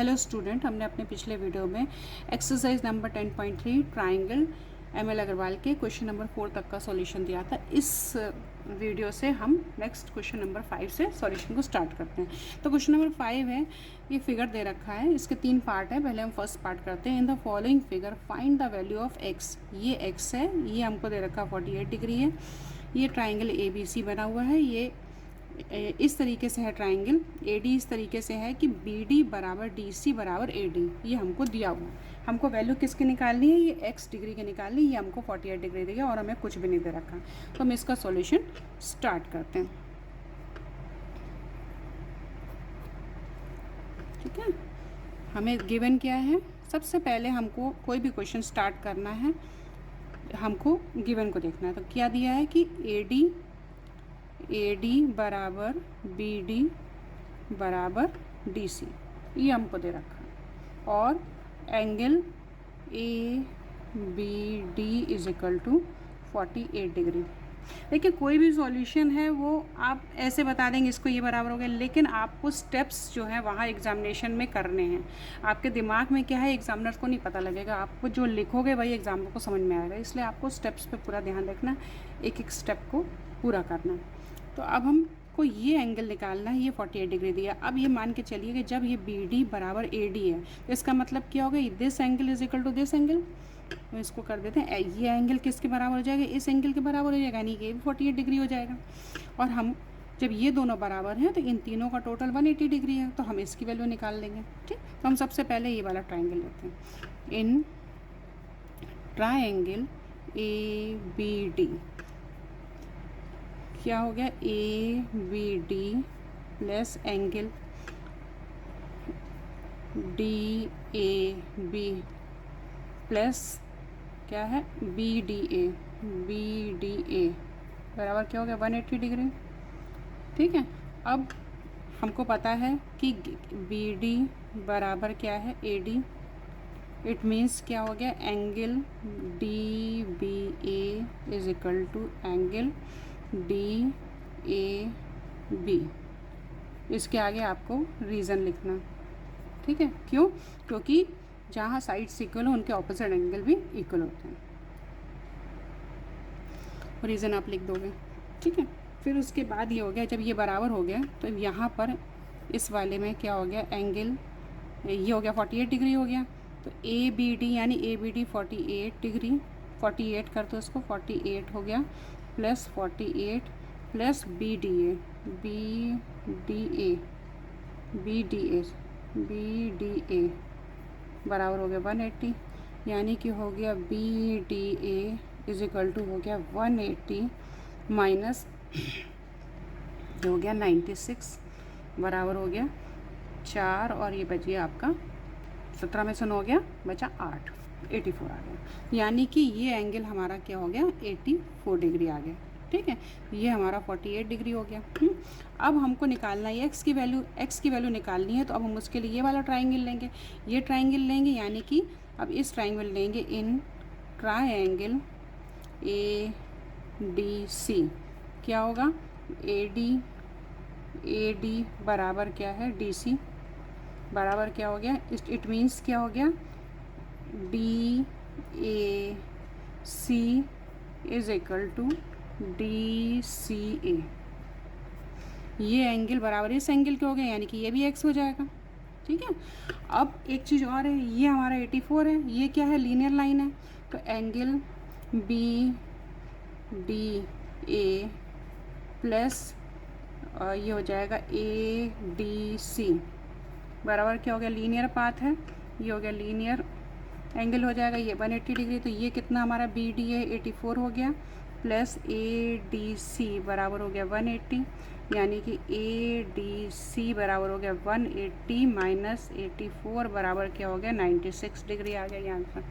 Hello student, हमने अपने पिछले वीडियो में exercise number 10.3 triangle M L Agarwal के क्वेश्चन नंबर 4 तक का सॉल्यूशन दिया था। इस वीडियो से हम नेक्स्ट क्वेश्चन नंबर 5 से सॉल्यूशन को स्टार्ट करते हैं। तो क्वेश्चन नंबर 5 है, ये फिगर दे रखा है, इसके 3 पार्ट है। पहले हम फर्स्ट पार्ट करते हैं। In the following figure find the value of x. ये एक्स है, ये हमको दे रखा 48 डिग्री है। ये ट्राइंगल ए बी सी बना हुआ है। ये इस तरीके से है ट्राइंगल AD, इस तरीके से है कि BD बराबर DC बराबर AD, ये हमको दिया हुआ है। हमको वैल्यू किसकी निकालनी है? ये x डिग्री की निकालनी है। ये हमको 48 डिग्री दिया और हमें कुछ भी नहीं दे रखा। तो हम इसका सॉल्यूशन स्टार्ट करते हैं। ठीक है, हमें गिवन क्या है? सबसे पहले हमको कोई भी क्वेश्चन स्टार्ट करना है, हमको गिवन को देखना है। तो क्या दिया है कि AD बराबर BD बराबर DC, ये हमको दे रखा है। और angle ABD is equal to 48 degree. देखिए, कोई भी सॉल्यूशन है वो आप ऐसे बता देंगे इसको ये बराबर हो गया, लेकिन आपको स्टेप्स जो है वहाँ एग्जामिनेशन में करने हैं। आपके दिमाग में क्या है, एग्जामिनर को नहीं पता लगेगा। आपको जो लिखोगे वही एग्जामिनर को समझ में आएगा, इसलिए आपको स्टेप्स पे पूरा ध्यान रखना, एक एक स्टेप को पूरा करना। तो अब हमको ये एंगल निकालना है। ये 48 डिग्री दिया। अब ये मान के चलिए कि जब ये BD बराबर AD है तो इसका मतलब क्या होगा? This angle is equal to this angle. तो इसको कर देते हैं, ये एंगल किसके बराबर हो जाएगा? इस एंगल के बराबर हो जाएगा, यानी कि ये भी 48 डिग्री हो जाएगा। और हम जब ये दोनों बराबर हैं तो इन तीनों का टोटल 180 डिग्री है, तो हम इसकी वैल्यू निकाल लेंगे। ठीक, तो हम सबसे पहले ये वाला ट्राइंगल लेते हैं। इन ट्राइंगल ABD क्या हो गया? ABD plus angle DAB plus क्या है? BDA बराबर क्या हो गया? 180 डिग्री। ठीक है, अब हमको पता है कि BD बराबर क्या है? AD। इट मीन्स क्या हो गया? Angle DBA is equal to angle DAB। इसके आगे आपको रीज़न लिखना। ठीक है, क्यों? क्योंकि जहाँ साइड्स इक्वल हो उनके ऑपोजिट एंगल भी इक्वल होते हैं। रीज़न आप लिख दोगे। ठीक है, फिर उसके बाद ये हो गया, जब ये बराबर हो गया तो यहाँ पर इस वाले में क्या हो गया? एंगल ये हो गया 48 डिग्री हो गया। तो ABD यानी ABD 48 डिग्री, 48 कर दो इसको, 48 हो गया प्लस 48 प्लस BDA बराबर हो गया 180, यानी कि हो गया BDA इज इक्वल टू हो गया 180 माइनस हो गया 96 बराबर हो गया 4, और ये बच गया आपका 17 में से 9 गया, बचा 8, 84 आ गया। यानी कि ये एंगल हमारा क्या हो गया? 84 डिग्री आ गया। ठीक है, ये हमारा 48 डिग्री हो गया। अब हमको निकालना है x की वैल्यू निकालनी है। तो अब हम उसके लिए ये वाला ट्राइंगल लेंगे, ये ट्राइंगल लेंगे, यानी कि अब इस ट्राइंगल लेंगे। इन ट्राइंगल ADC क्या होगा? AD बराबर क्या है? DC बराबर क्या हो गया? इट मीन्स क्या हो गया? DAC is equal to DCA। ये एंगल बराबर इस एंगल के हो गए, यानी कि ये भी x हो जाएगा। ठीक है, अब एक चीज़ और है, ये हमारा 84 है, ये क्या है? लीनियर लाइन है। तो एंगल BDA प्लस ये हो जाएगा ADC बराबर क्या हो गया? लीनियर पाथ है, ये हो गया लीनियर एंगल हो जाएगा, ये 180 डिग्री। तो ये कितना हमारा BDA 84 हो गया प्लस ADC बराबर हो गया 180, यानी कि ADC बराबर हो गया 180 माइनस 84 बराबर क्या हो गया? 96 डिग्री आ गया ये आंसर।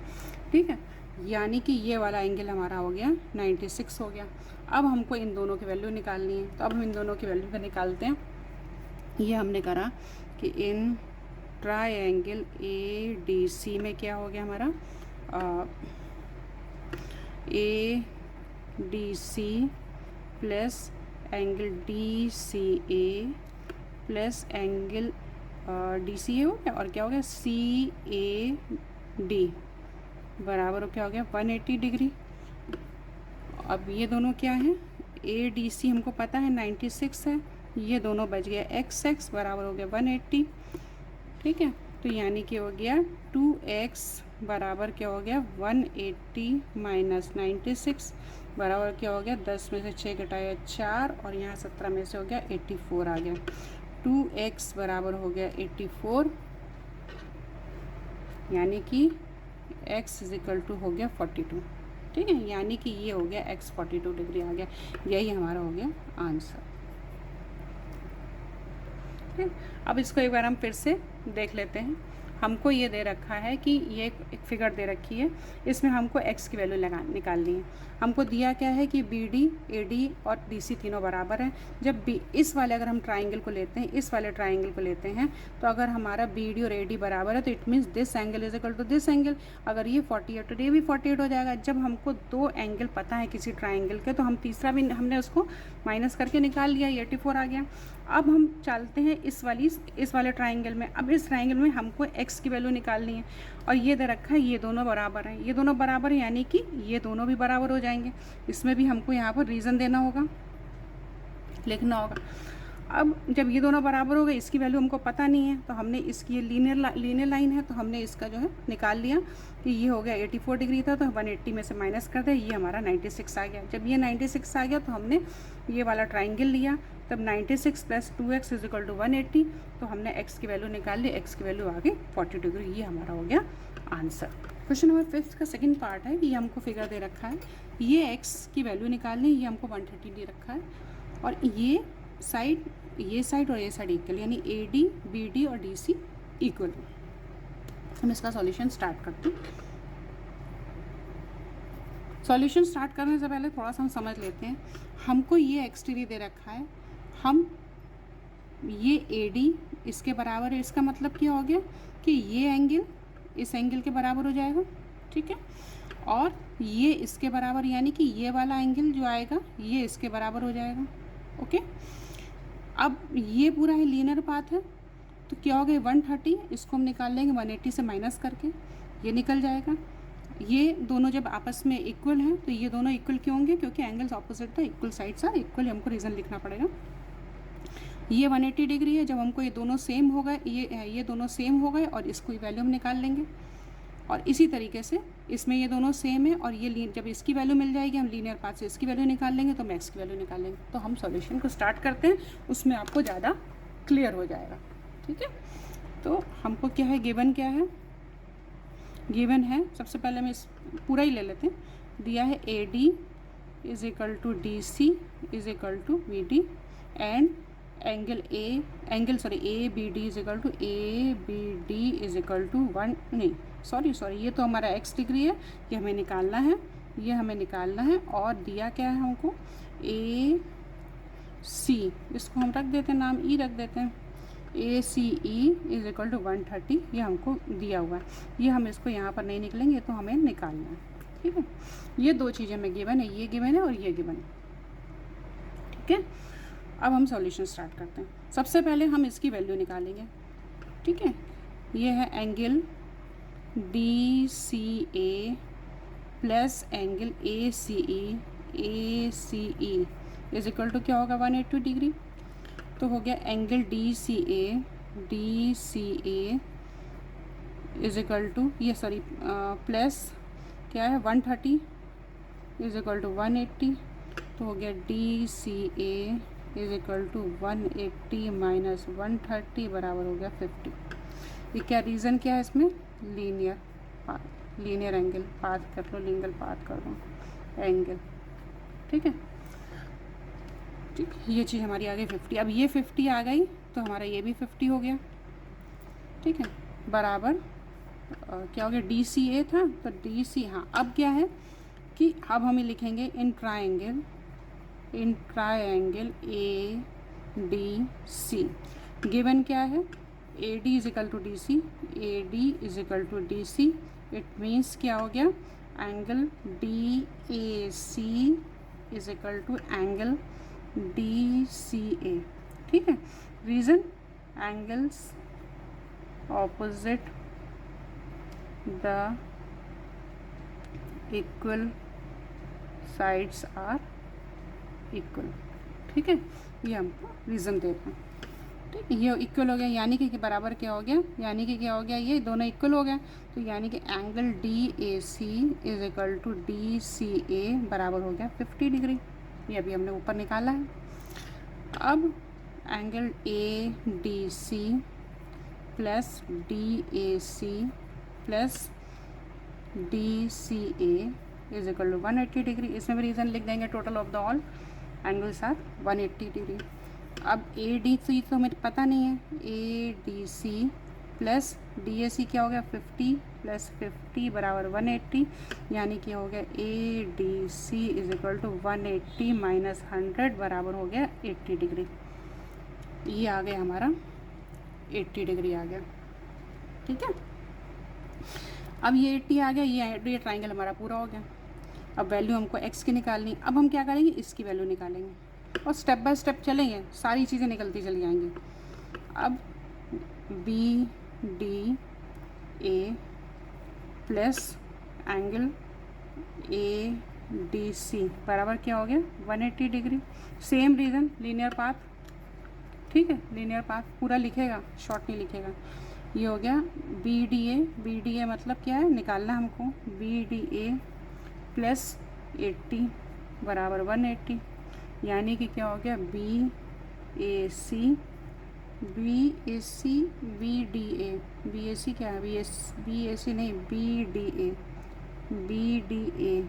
ठीक है, यानी कि ये वाला एंगल हमारा हो गया 96 हो गया। अब हमको इन दोनों की वैल्यू निकालनी है, तो अब हम इन दोनों की वैल्यू का निकालते हैं। ये हमने करा कि इन ट्राइंगल ADC में क्या हो गया हमारा? ADC plus angle DCA plus angle DCA हो गया, और क्या हो गया CAD बराबर क्या हो गया 180 डिग्री। अब ये दोनों क्या है, ADC हमको पता है 96 है, ये दोनों बच गया XX बराबर हो गया 180। ठीक है, तो यानी कि हो गया 2x बराबर क्या हो गया 180 माइनस 96 बराबर क्या हो गया 10 में से 6 घटाया 4 और यहाँ 17 में से हो गया 84 आ गया। 2x बराबर हो गया 84, यानी कि x इजिकल टू हो गया 42। ठीक है, यानी कि ये हो गया x 42 डिग्री आ गया। यही हमारा हो गया आंसर। ठीक, अब इसको एक बार हम फिर से देख लेते हैं। हमको ये दे रखा है कि ये एक फिगर दे रखी है, इसमें हमको x की वैल्यू निकालनी है। हमको दिया क्या है कि BD, AD और DC तीनों बराबर हैं। जब इस वाले अगर हम ट्राइंगल को लेते हैं, इस वाले ट्राइंगल को लेते हैं, तो अगर हमारा BD और AD बराबर है तो it means this angle is equal to this angle. अगर ये 48 तो ये भी 48 हो जाएगा। जब हमको दो एंगल पता है किसी ट्राइंगल के, तो हम तीसरा भी हमने उसको माइनस करके निकाल लिया, 84 आ गया। अब हम चलते हैं इस वाले ट्राइंगल में। अब इस ट्राइंगल में हमको x की वैल्यू निकालनी है, और ये दे रखा है ये दोनों बराबर हैं, ये दोनों बराबर हैं, यानी कि ये दोनों भी बराबर हो जाएंगे। इसमें भी हमको यहाँ पर रीज़न देना होगा, लिखना होगा। अब जब ये दोनों बराबर हो गए, इसकी वैल्यू हमको पता नहीं है, तो हमने इसकी ये लीनियर लाइन है, तो हमने इसका जो है निकाल लिया कि ये हो गया 84 डिग्री था, तो 180 में से माइनस कर दे, ये हमारा 96 आ गया। जब ये 96 आ गया तो हमने ये वाला ट्राइंगल लिया, तब 96 plus 2x is equal to 180, तो हमने x की वैल्यू निकाल ली, x की वैल्यू आ गई 40 डिग्री। ये हमारा हो गया आंसर। क्वेश्चन नंबर 5 का सेकंड पार्ट है, ये हमको फिगर दे रखा है, ये x की वैल्यू निकालनी, ये हमको 130 दे रखा है, और ये साइड और ये साइड इक्वल, यानी AD, BD और DC इक्वल। हम इसका सॉल्यूशन स्टार्ट करते हैं। सॉल्यूशन स्टार्ट करने से पहले थोड़ा सा हम समझ लेते हैं। हमको ये एक्सटीरी दे रखा है, हम ये AD इसके बराबर है, इसका मतलब क्या हो गया कि ये एंगल इस एंगल के बराबर हो जाएगा। ठीक है, और ये इसके बराबर, यानी कि ये वाला एंगल जो आएगा ये इसके बराबर हो जाएगा। ओके, अब ये पूरा है लीनियर पाथ है, तो क्या हो गया 130, इसको हम निकाल लेंगे 180 से माइनस करके, ये निकल जाएगा। ये दोनों जब आपस में इक्वल हैं, तो ये दोनों इक्वल क्यों होंगे, क्योंकि एंगल्स ऑपोजिट था, इक्वल साइड्स आर इक्वल, हमको रीज़न लिखना पड़ेगा। ये 180 डिग्री है, जब हमको ये दोनों सेम हो गए, ये दोनों सेम हो गए, और इसको वैल्यू हम निकाल लेंगे। और इसी तरीके से इसमें ये दोनों सेम है, और ये जब इसकी वैल्यू मिल जाएगी, हम लीनियर पाथ से इसकी वैल्यू निकाल लेंगे, तो मैक्स की वैल्यू निकाल लेंगे। तो हम सॉल्यूशन को स्टार्ट करते हैं, उसमें आपको ज़्यादा क्लियर हो जाएगा। ठीक है, तो हमको क्या है, गिवन क्या है, गिवन है सबसे पहले मैं इस पूरा ही ले लेते हैं। दिया है AD is equal to DC is equal to BD and angle ABD is equal to ABD is equal to 1, नहीं सॉरी ये तो हमारा x डिग्री है, ये हमें निकालना है, ये हमें निकालना है। और दिया क्या है हमको AC, इसको हम रख देते हैं नाम E रख देते हैं, ACE इज इक्वल टू 130, ये हमको दिया हुआ है। ये हम इसको यहाँ पर नहीं निकलेंगे, तो हमें निकालना है। ठीक है, ये दो चीज़ें हमें गिवन है, ये गिवन है और ये गिवन है। ठीक है, अब हम सॉल्यूशन स्टार्ट करते हैं। सबसे पहले हम इसकी वैल्यू निकालेंगे। ठीक है, ये है angle DCA plus angle ACE is equal to क्या होगा 180 डिग्री। तो हो गया angle DCA is equal to plus क्या है 130 इज इक्वल टू 180, तो हो गया DCA is equal to 180 minus 130 बराबर हो गया 50। ये क्या रीज़न क्या है इसमें, लीनियर एंगल पाथ कर लो, लीनियर पाथ कर दो एंगल। ठीक है, ठीक, ये चीज़ हमारी आ गई 50। अब ये 50 आ गई, तो हमारा ये भी 50 हो गया। ठीक है, बराबर क्या हो गया, DCA था तो DC, हाँ अब क्या है कि अब हमें लिखेंगे इन ट्राइंगल ADC। गिवन क्या है, AD is equal to DC, AD is equal to DC, it means क्या हो गया, angle DAC is equal to angle DCA। ठीक है, reason angles opposite the equal sides are equal. ठीक है, ये हमको रीज़न देते हैं। ठीक है, ये इक्वल हो गया, यानी कि बराबर क्या हो गया, यानी कि क्या हो गया, ये दोनों इक्वल हो गया। तो यानी कि angle D A C is equal to D C A बराबर हो गया 50 डिग्री। ये अभी हमने ऊपर निकाला है। अब angle A D C plus D A C plus D C A is equal to 180 degree. इसमें भी रीज़न लिख देंगे, total of the all angles are 180 degree. अब ए डी सी तो हमें पता नहीं है, A D C plus D A C क्या हो गया 50 प्लस 50 बराबर 180, यानी कि हो गया A D C is equal to 180 minus 100 बराबर हो गया 80 डिग्री। ये आ गया हमारा 80 डिग्री आ गया। ठीक है, अब ये 80 आ गया, ये ट्राइंगल हमारा पूरा हो गया। अब वैल्यू हमको x की निकालनी। अब हम क्या करेंगे, इसकी वैल्यू निकालेंगे और स्टेप बाय स्टेप चलेंगे, सारी चीज़ें निकलती चली जाएंगी। अब B D A plus angle A D C बराबर क्या हो गया 180 degree. Same reason, linear path. ठीक है, लीनियर पाथ पूरा लिखेगा, शॉर्ट नहीं लिखेगा। ये हो गया बी डी ए मतलब क्या है, निकालना हमको। बी डी ए प्लस 80 बराबर 180, यानी कि क्या हो गया बी ए सी बी ए सी क्या है, बी ए सी नहीं, बी डी ए।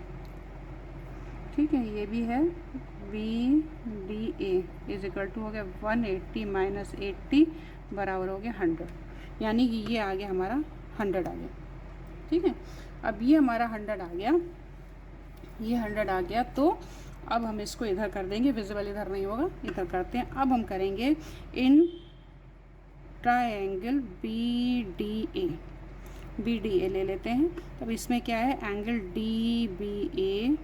ठीक है, ये भी है B D A is equal to हो गया 180 माइनस 80 बराबर हो गया 100, यानी कि ये आ गया हमारा 100 आ गया। ठीक है, अब ये हमारा 100 आ गया, ये 100 आ गया। तो अब हम इसको इधर कर देंगे, विजिबल इधर नहीं होगा, इधर करते हैं। अब हम करेंगे in triangle B D A ले लेते हैं। तब इसमें क्या है, angle D B A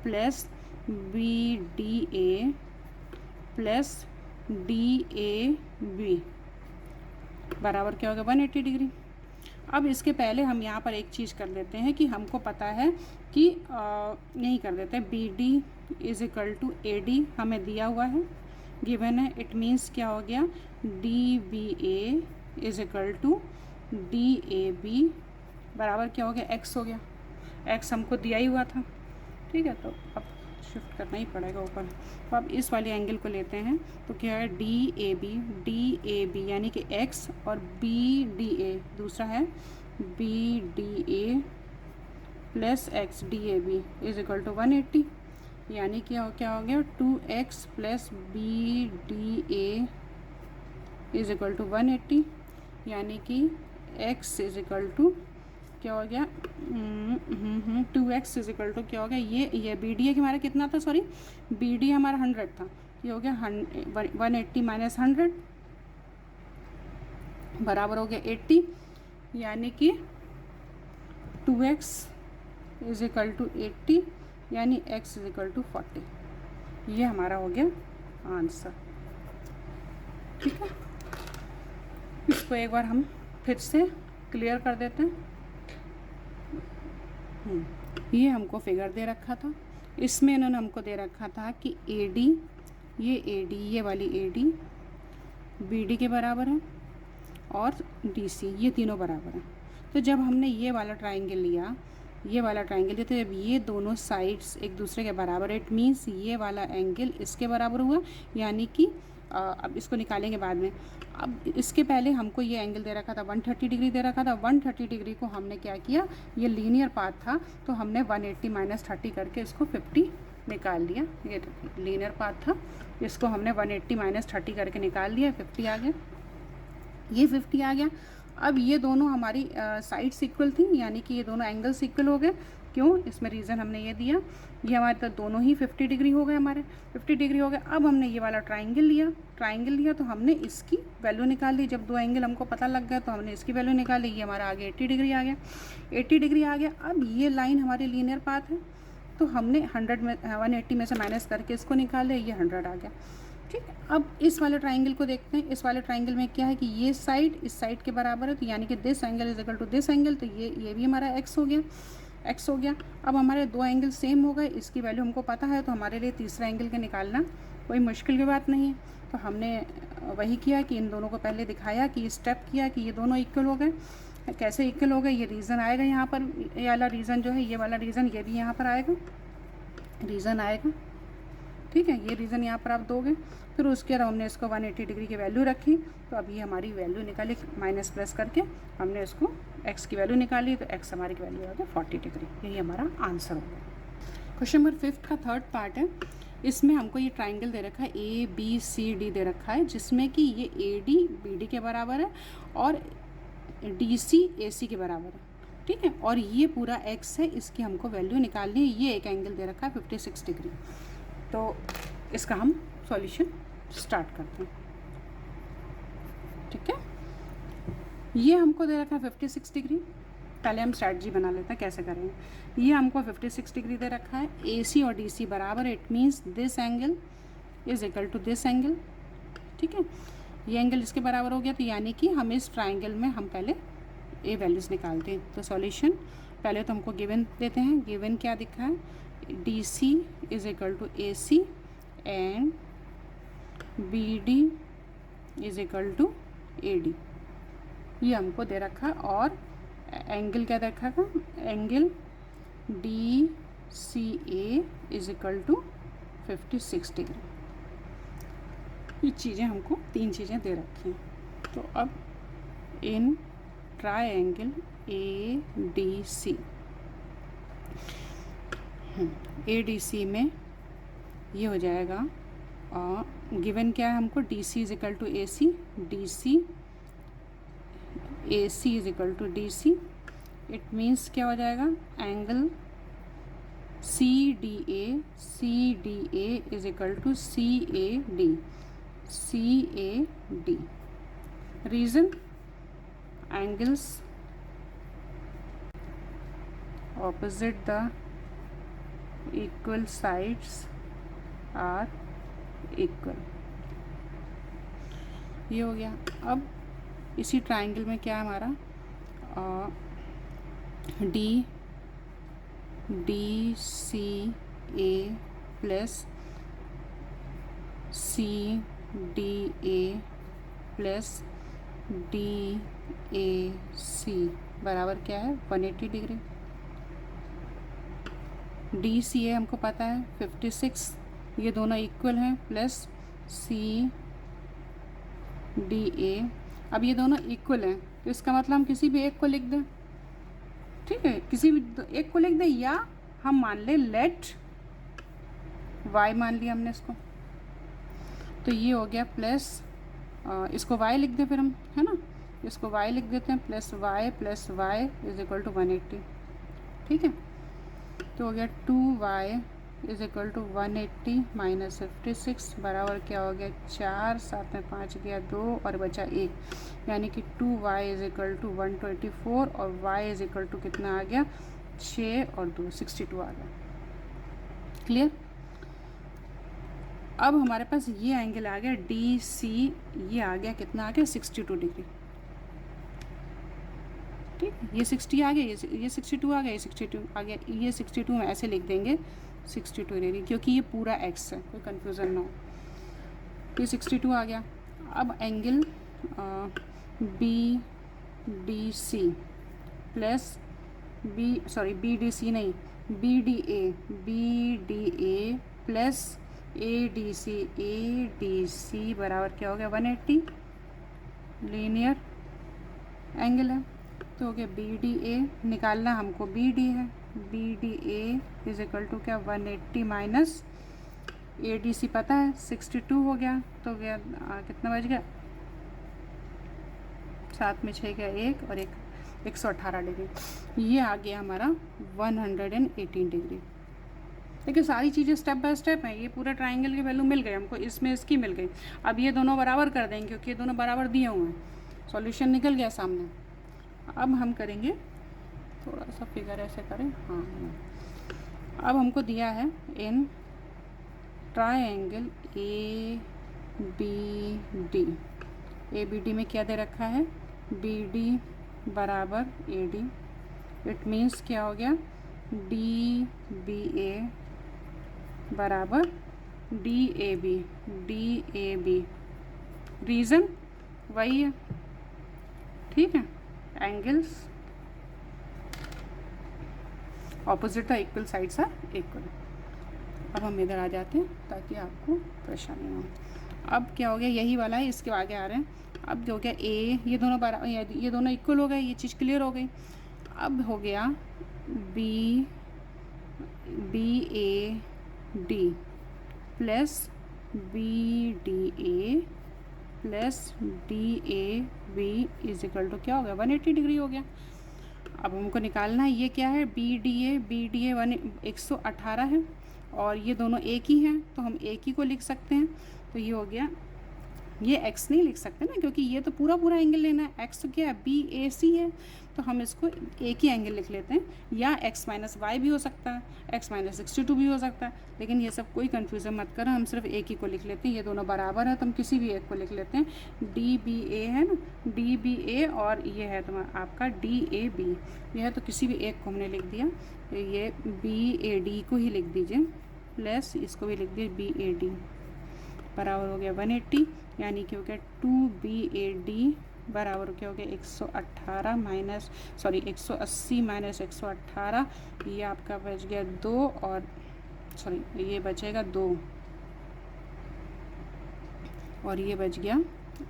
plus B D A plus D A B बराबर क्या होगा 180 डिग्री। अब इसके पहले हम यहाँ पर एक चीज़ कर देते हैं कि हमको पता है कि यही कर देते हैं, B D is equal to A D हमें दिया हुआ है, गिवन है। इट मीन्स क्या हो गया, D B A is equal to D A B बराबर क्या हो गया एक्स हो गया। एक्स हमको दिया ही हुआ था। ठीक है, तो अब शिफ्ट करना ही पड़ेगा ऊपर। तो अब इस वाले एंगल को लेते हैं, तो क्या है डी ए बी यानी कि एक्स, और बी डी ए दूसरा है B D A plus X D A B is equal to 180, यानी कि क्या हो गया 2x plus B D A is equal to 180, यानी कि x इज इक्वल टू क्या हो गया 2x इज इक्वल टू क्या हो गया, ये बी डी ए हमारा कितना था, सॉरी बी डी हमारा 100 था, ये हो गया 180 माइनस 100 बराबर हो गया 80, यानी कि 2x इज इक्वल टू 80, यानी x इज इक्वल टू 40। ये हमारा हो गया आंसर। ठीक है, इसको एक बार हम फिर से क्लियर कर देते हैं। ये हमको फिगर दे रखा था, इसमें इन्होंने हमको दे रखा था कि ए डी, ये वाली ए डी बी डी के बराबर है और डी सी, ये तीनों बराबर हैं। तो जब हमने ये वाला ट्राइंगल लिया, तो जब ये दोनों साइड्स एक दूसरे के बराबर, इट मीन्स ये वाला एंगल इसके बराबर हुआ, यानी कि अब इसको निकालेंगे बाद में। अब इसके पहले हमको ये एंगल दे रखा था 130 डिग्री दे रखा था। 130 डिग्री को हमने क्या किया, ये लीनियर पाथ था तो हमने 180 माइनस 30 करके इसको 50 निकाल लिया। ये लीनियर पाथ था, इसको हमने 180 माइनस 30 करके निकाल दिया, 50 आ गया, ये 50 आ गया। अब ये दोनों हमारी साइड्स इक्वल थी, यानी कि ये दोनों एंगल्स इक्वल हो गए। क्यों, इसमें रीज़न हमने ये दिया, ये हमारे तो दोनों ही 50 डिग्री हो गए, हमारे 50 डिग्री हो गए। अब हमने ये वाला ट्राइंगल लिया तो हमने इसकी वैल्यू निकाल ली। जब दो एंगल हमको पता लग गया तो हमने इसकी वैल्यू निकाल ली, ये हमारा आगे 80 डिग्री आ गया, 80 डिग्री आ गया। अब ये लाइन हमारी लीनियर पाथ है, तो हमने 180 में से माइनस करके इसको निकाल लिया, ये 100 आ गया। ठीक है। अब इस वाले ट्राइंगल को देखते हैं। इस वाले ट्राइंगल में क्या है कि ये साइड इस साइड के बराबर है, तो यानी कि this angle is equal to this angle, तो ये भी हमारा एक्स हो गया, एक्स हो गया। अब हमारे दो एंगल सेम हो गए, इसकी वैल्यू हमको पता है, तो हमारे लिए तीसरा एंगल का निकालना कोई मुश्किल की बात नहीं है। तो हमने वही किया कि इन दोनों को पहले दिखाया कि स्टेप किया कि ये दोनों इक्वल हो गए। कैसे इक्वल हो गए, ये रीज़न आएगा यहाँ पर, ये वाला रीज़न जो है, ये वाला रीज़न ये भी यहाँ पर आएगा, रीज़न आएगा, ठीक है। ये रीज़न यहाँ पर आप दोगे, फिर उसके बाद हमने इसको 180 डिग्री की वैल्यू रखी, तो अब ये हमारी वैल्यू निकाली, माइनस प्लस करके हमने इसको x की वैल्यू निकाली, तो x हमारी की वैल्यू आ गया 40 डिग्री। यही हमारा आंसर हो गया। क्वेश्चन नंबर 5 का थर्ड पार्ट है। इसमें हमको ये ट्राइंगल दे रखा है ABCD दे रखा है, जिसमें कि ये AD BD के बराबर है और DC AC के बराबर है, ठीक है। और ये पूरा x है, इसकी हमको वैल्यू निकालनी है। ये एक एंगल दे रखा है 56 डिग्री। तो इसका हम सॉल्यूशन स्टार्ट करते हैं, ठीक है। ये हमको दे रखा है 56 डिग्री। पहले हम स्ट्रैटजी बना लेते हैं कैसे करेंगे। ये हमको 56 डिग्री दे रखा है, AC और DC बराबर, it means this angle is equal to this angle, ठीक है। ये एंगल इसके बराबर हो गया, तो यानी कि हम इस ट्राइंगल में हम पहले ए वैल्यूज़ निकालते हैं। तो सॉल्यूशन पहले तो हमको गिवन देते हैं। गिवन क्या दिखा है, DC is equal to AC and BD is equal to AD, ये हमको दे रखा। और एंगल क्या देखा था, angle DCA is equal to 56 degree. ये चीज़ें हमको तीन चीज़ें दे रखी हैं। तो अब इन ट्रायंगल ADC में ये हो जाएगा, गिवन क्या है हमको, DC is equal to AC, AC is equal to DC। It means क्या हो जाएगा, angle CDA is equal to CAD। Reason, angles opposite the equal sides are equal। ये हो गया। अब इसी ट्राइंगल में क्या है हमारा, DCA plus CDA plus DAC बराबर क्या है, 180 डिग्री। DCA हमको पता है 56, ये दोनों इक्वल हैं, प्लस CDA। अब ये दोनों इक्वल हैं, तो इसका मतलब हम किसी भी एक को लिख दें, ठीक है, किसी भी एक को लिख दें, या हम मान लें लेट y मान लिया हमने इसको, तो ये हो गया प्लस, इसको y लिख दें फिर हम, है ना, इसको y लिख देते हैं, plus y is equal to 180, ठीक है। तो हो गया 2y is equal to 180 minus 56 बराबर क्या हो गया 4, 7 में 5 गया 2 और बचा 1, यानी कि 2y इज इक्वल टू 124 और y इज इक्वल टू कितना आ गया 6 और 2 62 आ गया। क्लियर। अब हमारे पास ये एंगल आ गया DC, ये आ गया कितना आ गया 62 डिग्री, ठीक। ये 60 आ गया, ये 62 आ गया, ये 62 आ गया, ये 62 में ऐसे लिख देंगे 62 डिग्री, क्योंकि ये पूरा x है, कोई कन्फ्यूज़न ना हो। ये 62 आ गया। अब एंगल BDC प्लस BDC नहीं, BDA प्लस ADC बराबर क्या हो गया 180, लीनियर एंगल है, तो हो गया BDA। निकालना हमको BD है, BDA इज इक्वल टू क्या 180 माइनस ADC पता है 62 हो गया, तो गया कितना बच गया 7 में 6 गया 1 और 118 डिग्री। ये आ गया हमारा 118 डिग्री। देखिए सारी चीज़ें स्टेप बाय स्टेप हैं। ये पूरा ट्राइंगल की वैल्यू मिल गई हमको, इसमें इसकी मिल गई। अब ये दोनों बराबर कर देंगे, क्योंकि ये दोनों बराबर दिए हुए हैं, सॉल्यूशन निकल गया सामने। अब हम करेंगे, थोड़ा सा फिगर ऐसे करें, हाँ। अब हमको दिया है in triangle B D. A B D में क्या दे रखा है, बी डी बराबर ए डी। इट मीन्स क्या हो गया, डी बी ए बराबर D A B, D A B. Reason वही है, ठीक है, एंगल्स ऑपोजिट था, इक्वल साइड्स आर इक्वल। अब हम इधर आ जाते हैं ताकि आपको परेशानी ना हो। अब क्या हो गया, यही वाला है, इसके आगे आ रहे हैं। अब क्या हो गया, ए, ये दोनों ये दोनों इक्वल हो गए, ये चीज़ क्लियर हो गई। अब हो गया B A D plus B D A plus D A B is equal to क्या हो गया, 180 डिग्री हो गया। अब हमको निकालना है ये क्या है, बी डी ए 118 है और ये दोनों एक ही हैं, तो हम एक ही को लिख सकते हैं। तो ये हो गया, ये x नहीं लिख सकते ना, क्योंकि ये तो पूरा पूरा एंगल लेना है। x तो क्या है, बी ए सी है, तो हम इसको एक ही एंगल लिख लेते हैं, या x माइनस वाई भी हो सकता है, x माइनस 62 भी हो सकता है, लेकिन ये सब कोई कन्फ्यूज़न मत करो, हम सिर्फ एक ही को लिख लेते हैं। ये दोनों बराबर है तो हम किसी भी एक को लिख लेते हैं। डी बी ए है ना, डी बी ए, और ये है तुम्हारा आपका डी ए बी, ये है, तो किसी भी एक को हमने लिख दिया। ये बी ए डी को ही लिख दीजिए, प्लस इसको भी लिख दिए बी ए डी, बराबर हो गया 180, यानी कि हो गया 2BAD बराबर क्या हो गया 180 माइनस 118, ये आपका बच गया 2, और सॉरी ये बचेगा 2, और ये बच गया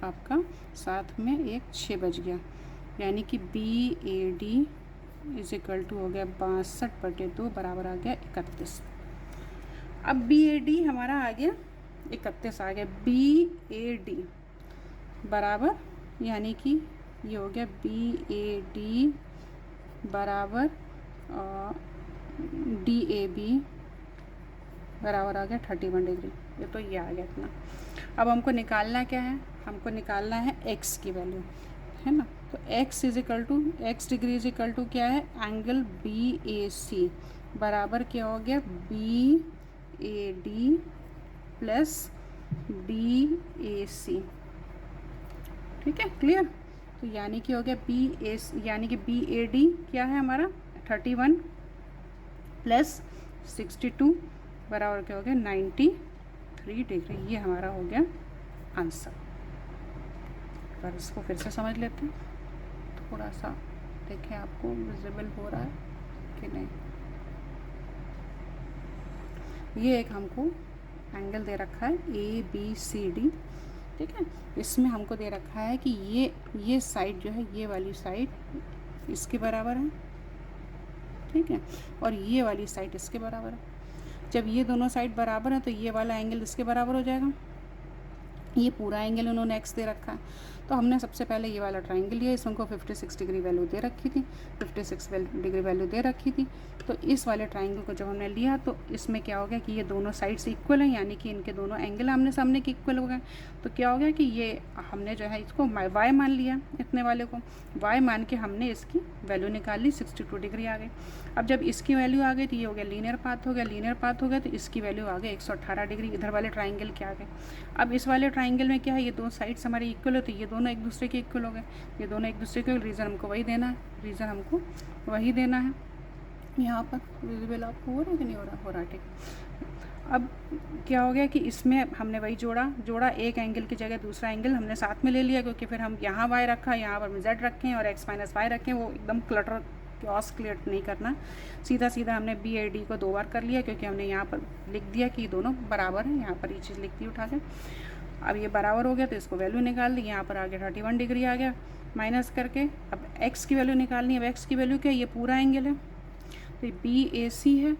आपका साथ में एक 6 बच गया, यानी कि BAD इज इक्वल टू हो गया 62/2 बराबर आ गया 31। अब BAD हमारा आ गया 31 आ गया, BAD बराबर, यानी कि ये हो गया BAD बराबर DAB बराबर आ गया 31 डिग्री। ये तो ये आ गया इतना। अब हमको निकालना क्या है, हमको निकालना है x की वैल्यू, है ना। तो x degree is equal to क्या है, एंगल BAC बराबर क्या हो गया, BAD प्लस DAC, ठीक है, क्लियर। तो यानी कि हो गया यानी कि BAD क्या है हमारा 31 प्लस 62 बराबर क्या हो गया 93 डिग्री। ये हमारा हो गया आंसर। पर इसको फिर से समझ लेते हैं, थोड़ा सा देखें आपको विजिबल हो रहा है कि नहीं। ये एक हमको एंगल दे रखा है ABCD, ठीक है। इसमें हमको दे रखा है कि ये साइड जो है, ये वाली साइड इसके बराबर है, ठीक है, और ये वाली साइड इसके बराबर है। जब ये दोनों साइड बराबर है तो ये वाला एंगल इसके बराबर हो जाएगा। ये पूरा एंगल उन्होंने x दे रखा है, तो हमने सबसे पहले ये वाला ट्राइंगल लिया, इसमें को 56 डिग्री वैल्यू दे रखी थी, 56 डिग्री वैल्यू दे रखी थी। तो इस वाले ट्राइंगल को जब हमने लिया तो इसमें क्या हो गया कि ये दोनों साइड्स इक्वल हैं, यानी कि इनके दोनों एंगल आमने सामने के इक्वल हो गए। तो क्या हो गया कि ये हमने जो है इसको y मान लिया, इतने वाले को y मान के हमने इसकी वैल्यू निकाल ली, 62 डिग्री आ गई। अब जब इसकी वैल्यू आ गई तो ये हो गया लीनियर पाथ हो गया, तो इसकी वैल्यू आ गई 118 डिग्री इधर वाले ट्राइंगल के आ गए। अब इस वाले ट्राइंगल में क्या है, ये दोनों साइड्स हमारे इक्वल हो, तो ये दोनों एक दूसरे के इक्वल हो गए, ये दोनों एक दूसरे के, रीज़न हमको वही देना है, यहाँ पर विजिबल आपको हो रहा है कि नहीं हो रहा, ठीक। अब क्या हो गया कि इसमें हमने वही जोड़ा, एक एंगल की जगह दूसरा एंगल हमने साथ में ले लिया, क्योंकि फिर हम यहाँ y रखा, यहाँ पर z रखें और x माइनस वाई रखें, वो एकदम क्रॉस क्लियर नहीं करना। सीधा हमने BAD को 2 बार कर लिया, क्योंकि हमने यहाँ पर लिख दिया कि दोनों बराबर हैं, यहाँ पर ये चीज़ लिख दी उठा के। अब ये बराबर हो गया तो इसको वैल्यू निकाल दी, यहाँ पर आ गया 31 डिग्री आ गया माइनस करके। अब x की वैल्यू निकालनी है, अब x की वैल्यू क्या है, ये पूरा एंगल है, तो BAC है,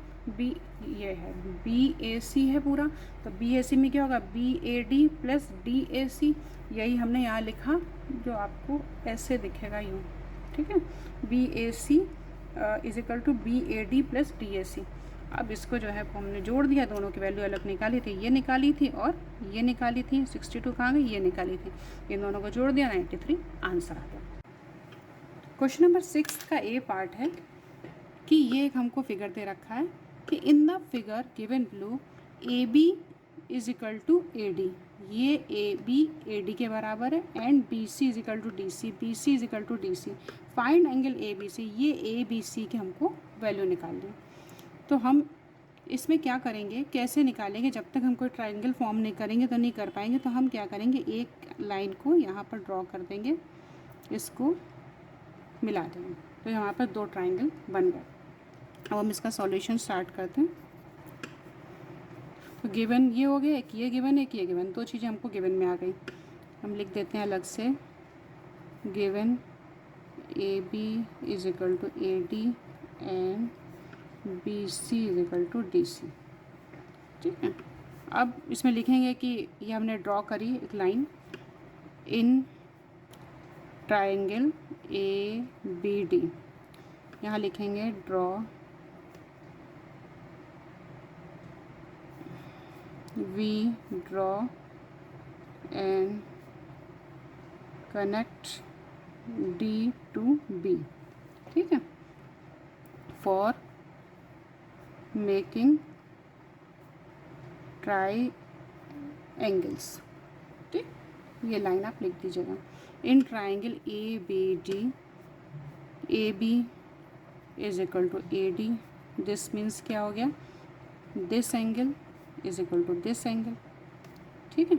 ये है BAC है पूरा, तो BAC में क्या होगा BAD प्लस DAC, यही हमने यहाँ लिखा जो आपको ऐसे दिखेगा यूँ, ठीक है, BAC is equal to BAD plus DAC। अब इसको जो है हमने जोड़ दिया, दोनों की वैल्यू अलग निकाली थी, ये निकाली थी और ये निकाली थी, 62 कहाँ गई, ये निकाली थी, इन दोनों को जोड़ दिया 93 आंसर आ गया। क्वेश्चन नंबर 6 का ए पार्ट है कि ये एक हमको फिगर दे रखा है कि in the figure given below AB is equal to AD, ये ए बी ए डी के बराबर है and B C is equal to D C, B C is equal to D C. Find angle A B C, ये A B सी की हमको value निकालनी। तो हम इसमें क्या करेंगे, कैसे निकालेंगे, जब तक हम कोई ट्रायंगल फॉर्म नहीं करेंगे तो नहीं कर पाएंगे। तो हम क्या करेंगे, एक लाइन को यहाँ पर ड्रॉ कर देंगे, इसको मिला देंगे, तो यहाँ पर 2 ट्रायंगल बन गए। अब हम इसका सॉल्यूशन स्टार्ट करते हैं। तो गिवन ये हो गया, एक ये गिवन, एक ये गिवन, 2 चीज़ें हमको गिवन में आ गई। हम लिख देते हैं अलग से, given A B is equal to A D and B C is equal to D C. ठीक है, अब इसमें लिखेंगे कि ये हमने ड्रॉ करी एक line in triangle A B D. यहाँ लिखेंगे draw we draw and connect D to B, ठीक है, for making triangles। ठीक, ये लाइन आप लिख दीजिएगा, in triangle A B D, A B is equal to A D, this means क्या हो गया, this angle is equal to this angle. ठीक है,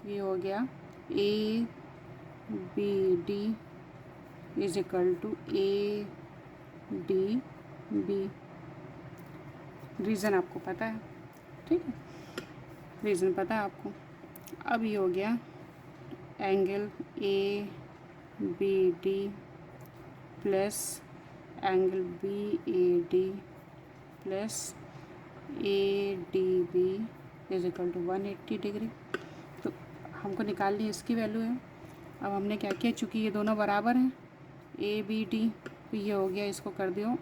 ये हो गया A B D is equal to A D B. Reason आपको पता है, ठीक है, रीज़न पता है आपको। अब ये हो गया angle A B D plus angle B A D plus A D B is equal to 180 degree. तो हमको निकालनी इसकी वैल्यू है। अब हमने क्या किया, चूँकि ये दोनों बराबर हैं ए बी डी, तो ये हो गया, इसको कर दियो,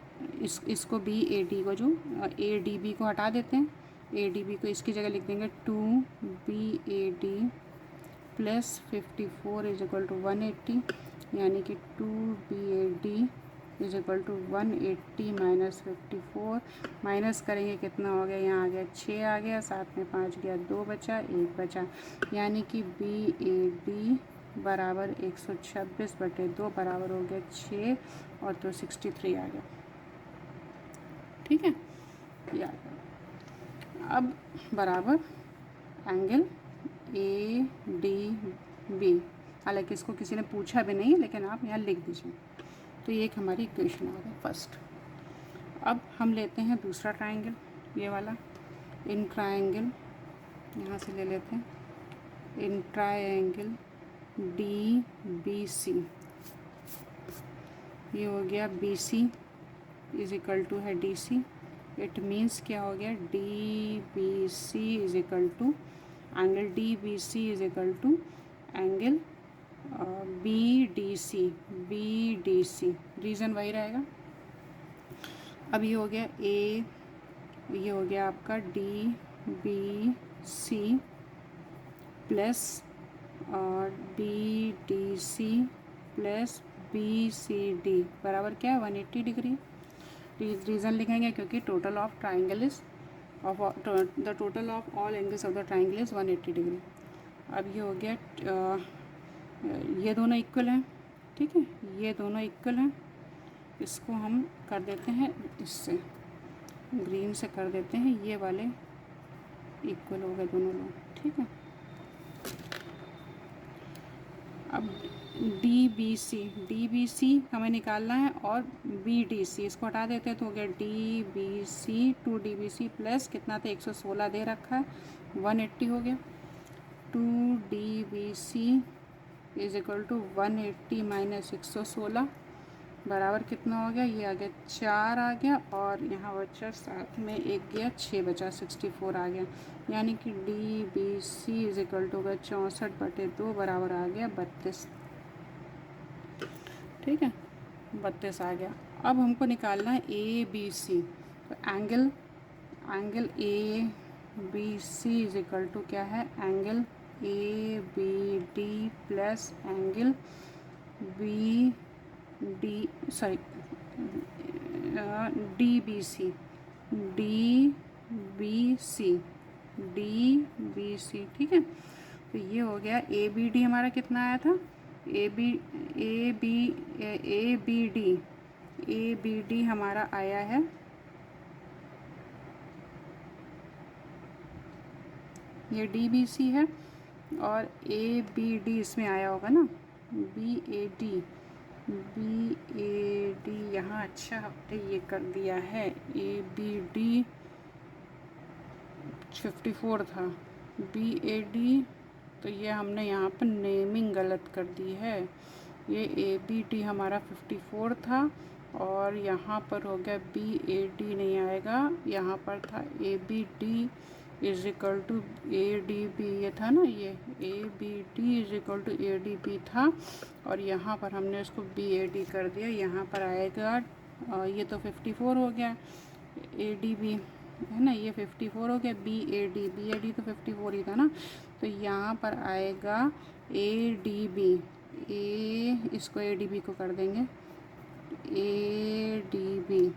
इसको बी ए डी को, जो ए डी बी को हटा देते हैं, ए डी बी को इसकी जगह लिख देंगे 2 B A D plus 54 is equal to 180, यानी कि 2 B A D is equal to 180 minus 54, minus करेंगे कितना हो गया, यहाँ आ गया 6 आ गया, 7 में 5 गया, 2 बचा, 1 बचा, यानी कि बी ए डी बराबर 126/2 बराबर हो गया 6 और तो 63 आ गया। ठीक है, ये आ गया। अब बराबर एंगल ए डी बी, हालांकि इसको किसी ने पूछा भी नहीं, लेकिन आप यहाँ लिख दीजिए। तो ये एक हमारी इक्वेशन आ गई फर्स्ट। अब हम लेते हैं दूसरा ट्रायंगल, ये वाला इन ट्रायंगल, यहाँ से ले लेते हैं in triangle D B C. ये हो गया B C is equal to है डी सी। इट मीन्स क्या हो गया, D B C is equal to angle D B C is equal to angle B D C, B D C, reason वही रहेगा। अब ये हो गया ए, ये हो गया आपका डी बी सी प्लस और B D C plus B C D बराबर क्या है 180 डिग्री। रीज़न लिखेंगे क्योंकि total of triangle is the total of all angles of the triangle is 180 degree. अब ये हो गया, ये दोनों इक्वल हैं, ठीक है, ये दोनों इक्वल हैं, इसको हम कर देते हैं, इससे ग्रीन से कर देते हैं, ये वाले इक्वल हो गए दोनों लोग। ठीक है, अब डी बी सी हमें निकालना है और बी डी सी इसको हटा देते हैं, तो हो गया D B C 2 D B C plus कितना था 116 दे रखा है 180 हो गया, 2 D B C is equal to 180 minus 116 बराबर कितना हो गया, ये आ गया 4 आ गया और यहाँ बचा साथ में 1 गया 6 बचा 64 आ गया, यानी कि D B C is equal to 64/2 बराबर आ गया 32। ठीक है, 32 आ गया। अब हमको निकालना है ए बी सी, तो angle A B C is equal to क्या है, angle A B D plus angle B D D B C, D B C, D B C. ठीक है, तो ये हो गया ए बी डी हमारा कितना आया था, ए बी डी हमारा आया है ये डी बी सी है, और ए बी डी इसमें आया होगा ना, बी ए डी यहाँ अच्छा हमने ये कर दिया है, ए बी डी 54 था, बी ए डी तो ये हमने यहाँ पर नेमिंग गलत कर दी है, ये ए बी डी हमारा 54 था, और यहाँ पर हो गया बी ए डी नहीं आएगा, यहाँ पर था A B D is equal to A D B, ये था ना, ये A B D is equal to A D B था, और यहाँ पर हमने उसको बी ए डी कर दिया, यहाँ पर आएगा ये तो 54 हो गया, ए डी बी है ना, ये 54 हो गया, बी ए डी तो 54 ही था ना, तो यहाँ पर आएगा ए डी बी, इसको ए डी बी को कर देंगे, A D B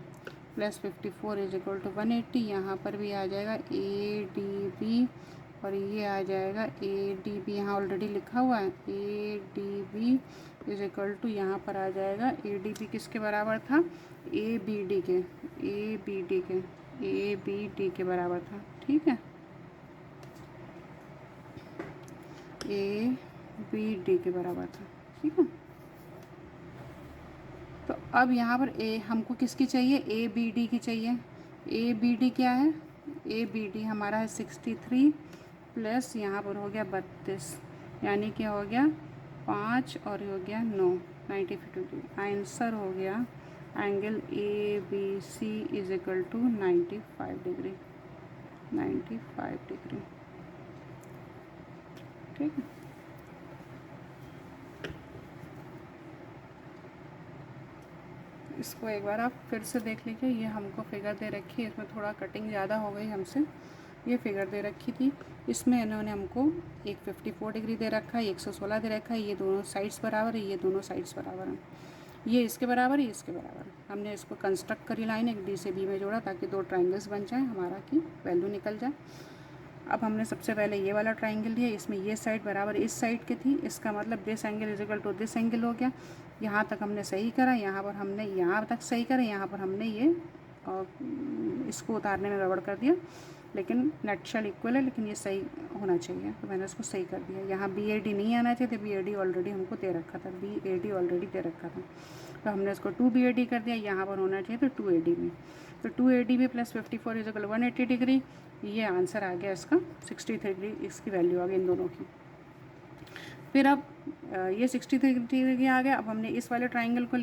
plus 54 is equal to 180, यहाँ पर भी आ जाएगा ए डी बी, और ये आ जाएगा ए डी बी, यहाँ ऑलरेडी लिखा हुआ है, A D B is equal to यहाँ पर आ जाएगा, ए डी बी किसके बराबर था, ए बी डी के बराबर था, ठीक है, ए बी डी के बराबर था, ठीक है। तो अब यहाँ पर हमको किसकी चाहिए, ए बी डी की चाहिए, ए बी डी क्या है, ए बी डी हमारा है 63 प्लस यहाँ पर हो गया 32, यानी कि हो गया 5 और हो गया 9, 95 डिग्री, आंसर हो गया angle A B C is equal to 95 degree, ठीक है। इसको एक बार आप फिर से देख लीजिए, ये हमको फिगर दे रखी है, इसमें थोड़ा कटिंग ज़्यादा हो गई हमसे, ये फिगर दे रखी थी, इसमें इन्होंने हमको एक 54 डिग्री दे रखा है, 116 दे रखा है, ये दोनों साइड्स बराबर है, ये दोनों साइड्स बराबर हैं, ये इसके बराबर है, ये इसके बराबर है, हमने इसको कंस्ट्रक्ट करी लाइन एक डी से बी में जोड़ा ताकि दो ट्राइंगल्स बन जाए, हमारा की वैल्यू निकल जाए। अब हमने सबसे पहले ये वाला ट्राइंगल लिया, इसमें ये साइड बराबर इस साइड की थी, इसका मतलब this angle is equal to this angle हो गया, यहाँ तक हमने सही करा, यहाँ पर हमने यहाँ तक सही करा, यहाँ पर हमने ये इसको उतारने में गड़बड़ कर दिया, लेकिन नटशेल इक्वल है, लेकिन ये सही होना चाहिए, तो मैंने उसको सही कर दिया। यहाँ बी ए डी नहीं आना चाहिए, तो बी ए डी ऑलरेडी हमको दे रखा था, तो हमने इसको 2 बी ए डी कर दिया, यहाँ पर होना चाहिए तो 2 ए डी बी, तो 2 A D B plus 54 is equal 180 degree, ये आंसर आ गया इसका 63 डिग्री, इसकी वैल्यू आ गई इन दोनों की। फिर अब ये 63 डिग्री आ गया, अब हमने इस वाले ट्राइंगल को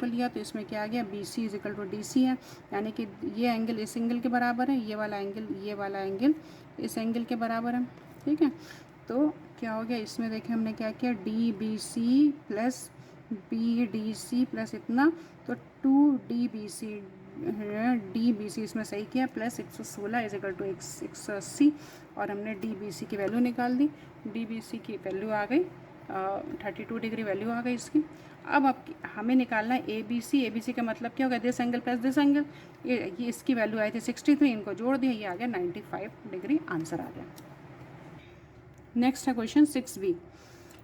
लिया, तो इसमें क्या आ गया, B C is equal to D C है, यानी कि ये एंगल इस एंगल के बराबर है, ये वाला एंगल इस एंगल के बराबर है, ठीक है। तो क्या हो गया, इसमें देखें हमने क्या किया, D B C plus B D C plus इतना, तो 2 डी बी सी इसमें सही किया, प्लस 116 इज इक्वल टू 180, और हमने डी बी सी की वैल्यू निकाल दी, डी बी सी की वैल्यू आ गई 32 डिग्री वैल्यू आ गई इसकी। अब हमें निकालना है ए बी सी का मतलब क्या होगा, this angle plus this angle, ये इसकी वैल्यू आई थी 63, इनको जोड़ दिया, ये आ गया 95 डिग्री, आंसर आ गया। नेक्स्ट है question 6b,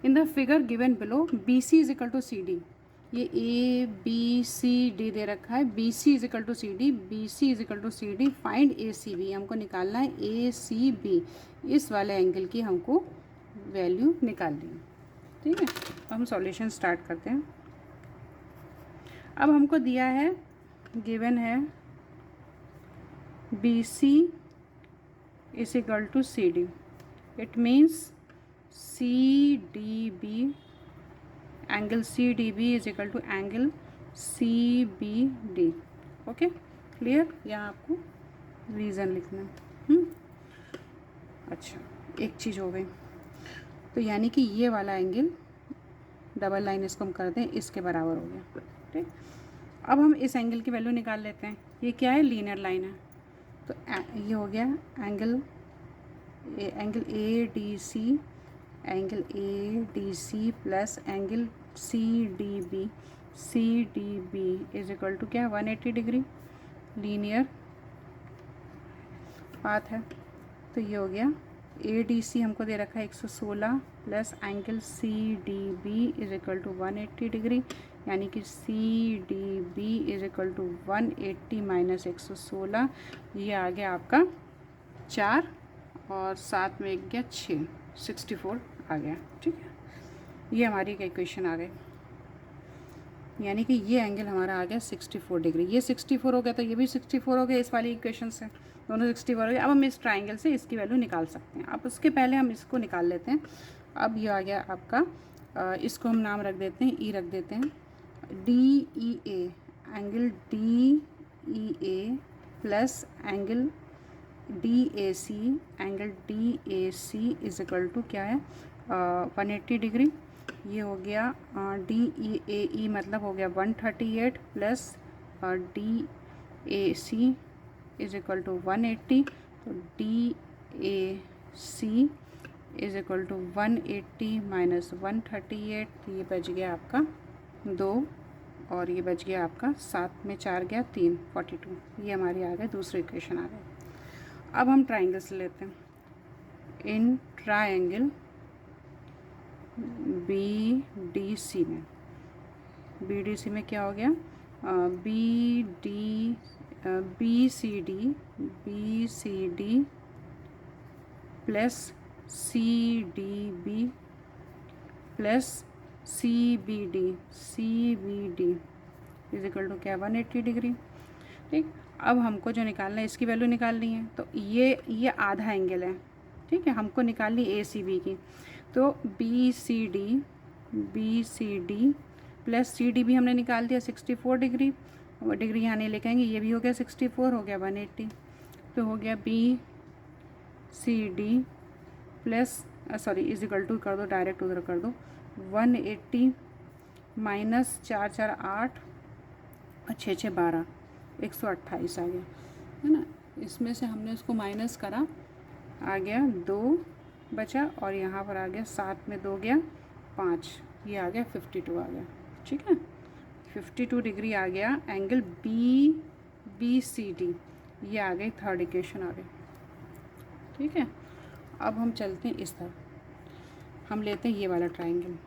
in the figure given below B C is equal to C D, ये ए बी सी डी दे रखा है, B C is equal to C D, B C is equal to C D, find A C B, हमको निकालना है ए C B, इस वाले angle की हमको वैल्यू निकालनी है, ठीक है। तो हम सॉल्यूशन स्टार्ट करते हैं। अब हमको दिया है, गिवन है B C is equal to C D, it means C D B, angle C D B is equal to angle C B D, okay clear. यहाँ आपको रीज़न लिखना है। अच्छा, एक चीज़ हो गई, तो यानी कि ये वाला एंगल, डबल लाइन इसको हम कर दें, इसके बराबर हो गया, ठीक। अब हम इस एंगल की वैल्यू निकाल लेते हैं, ये क्या है, लीनियर लाइन है, तो ये हो गया angle A D C, angle A D C plus angle C D B is equal to क्या, 180 डिग्री, लीनियर पाथ है, तो ये हो गया ADC हमको दे रखा है 116 plus angle CDB is equal to 180 degree, यानी कि CDB is equal to 180 minus 116, ये आ गया आपका 4 और 7 में 1 गया 6, 64 आ गया। ठीक है, ये हमारी इक्वेशन आ गई, यानी कि ये एंगल हमारा आ गया 64 डिग्री। ये 64 हो गया तो ये भी 64 हो गया इस वाली इक्वेशन से, दोनों 64 हो गया। अब हम इस ट्राइंगल से इसकी वैल्यू निकाल सकते हैं। अब उसके पहले हम इसको निकाल लेते हैं। अब ये आ गया आपका, इसको हम नाम रख देते हैं, ई रख देते हैं, DEA, angle DEA plus angle DAC, angle DAC is equal to क्या है 180 डिग्री। ये हो गया DEAE मतलब हो गया 138 plus DAC is equal to 180, तो DAC is equal to 180 minus 138, ये बच गया आपका 2 और ये बच गया आपका 7 में 4 गया 3, 42। ये हमारी आ गई दूसरी इक्वेशन आ गई। अब हम ट्राइंगल्स लेते हैं। इन ट्राइंगल BDC में, BDC में क्या हो गया BCD plus CDB plus CBD is equal to क्या 180 डिग्री। ठीक, अब हमको जो निकालना है इसकी वैल्यू निकालनी है, तो ये आधा एंगल है। ठीक है, हमको निकालनी ACB की, तो BCD प्लस CDB हमने निकाल दिया 64 डिग्री, और डिग्री यहाँ नहीं लेके आएंगे, ये भी हो गया 64, हो गया 180, तो हो गया BCD plus sorry is equal to कर दो, डायरेक्ट उधर कर दो, 180 माइनस 4 4 8 और 6 6 12, 128 आ गया, है ना। इसमें से हमने उसको माइनस करा, आ गया 2 बचा, और यहाँ पर आ गया 7 में 2 गया 5, ये आ गया 52 आ गया। ठीक है, 52 डिग्री आ गया एंगल BCD, ये आ गई थर्ड इक्वेशन आ गई। ठीक है, अब हम चलते हैं इस तरफ, हम लेते हैं ये वाला ट्राइंगल।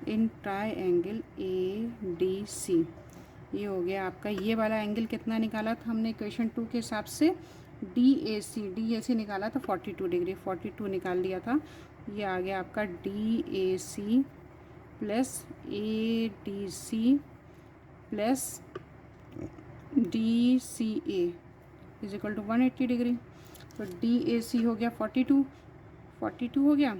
इन ट्राइंगल ADC, ये हो गया आपका, ये वाला एंगल कितना निकाला था हमने इक्वेशन 2 के हिसाब से, DAC निकाला था 42 डिग्री, 42 निकाल लिया था। ये आ गया आपका DAC plus ADC plus DCA is equal to 180 degree, तो DAC हो गया 42 हो गया,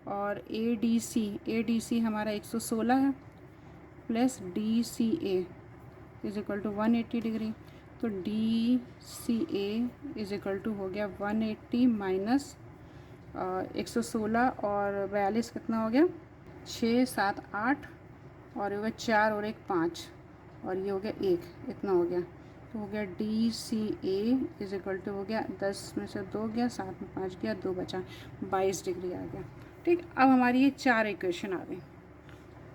और ADC हमारा 116 है, plus DCA is equal to 180 degree, तो DCA इज इक्वल टू हो गया 180 माइनस 116 और 42 कितना हो गया 6 7 8, और ये हो गया 4 और 1 5, और ये हो गया 1, इतना हो गया, तो हो गया DCA इज इक्वल टू हो गया 10 में से 2 गया, 7 में 5 गया, 2 बचा, 22 डिग्री आ गया। ठीक, अब हमारी ये 4 इक्वेशन आ गई।